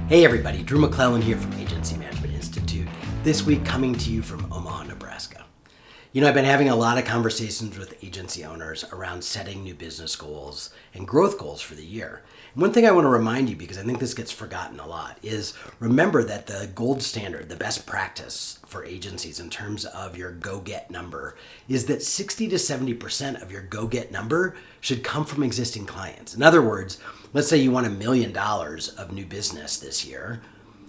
Hey everybody, Drew McLellan here from Agency Management Institute. This week coming to you from Omaha, Nebraska. You know, I've been having a lot of conversations with agency owners around setting new business goals and growth goals for the year. And one thing I want to remind you, because I think this gets forgotten a lot, is remember that the gold standard, the best practice for agencies in terms of your go-get number, is that 60 to 70% of your go-get number should come from existing clients. In other words, let's say you want $1 million of new business this year,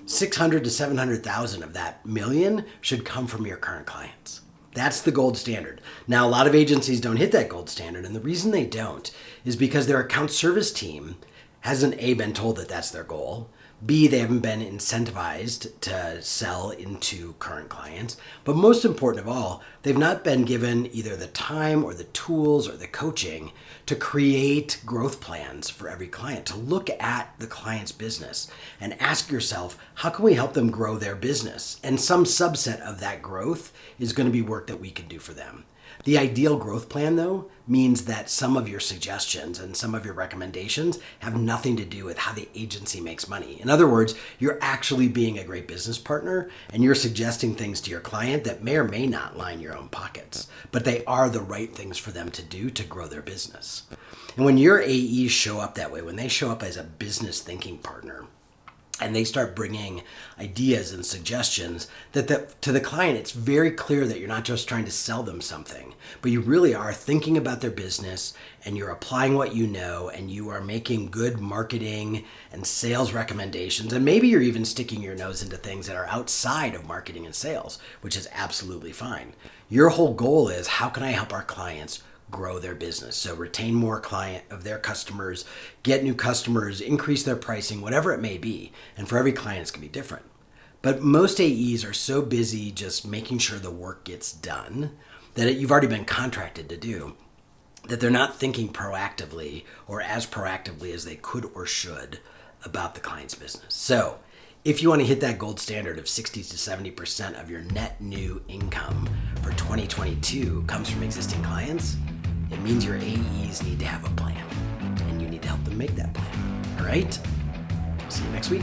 600 to 700,000 of that million should come from your current clients. That's the gold standard. Now, a lot of agencies don't hit that gold standard, and the reason they don't is because their account service team hasn't A, been told that that's their goal, B, they haven't been incentivized to sell into current clients, but most important of all, they've not been given either the time or the tools or the coaching to create growth plans for every client, to look at the client's business and ask yourself, how can we help them grow their business? And some subset of that growth is going to be work that we can do for them. The ideal growth plan, though, means that some of your suggestions and some of your recommendations have nothing to do with how the agency makes money. In other words, you're actually being a great business partner and you're suggesting things to your client that may or may not line your own pockets, but they are the right things for them to do to grow their business. And when your AEs show up that way, when they show up as a business thinking partner, and they start bringing ideas and suggestions that to the client, it's very clear that you're not just trying to sell them something, but you really are thinking about their business and you're applying what you know and you are making good marketing and sales recommendations. And maybe you're even sticking your nose into things that are outside of marketing and sales, which is absolutely fine. Your whole goal is, how can I help our clients grow their business? So retain more client of their customers, get new customers, increase their pricing, whatever it may be. And for every client, it's going to be different. But most AEs are so busy just making sure the work gets done that you've already been contracted to do, that they're not thinking proactively or as proactively as they could or should about the client's business. So if you want to hit that gold standard of 60 to 70% of your net new income for 2022 comes from existing clients, it means your AEs need to have a plan, and you need to help them make that plan. All right? See you next week.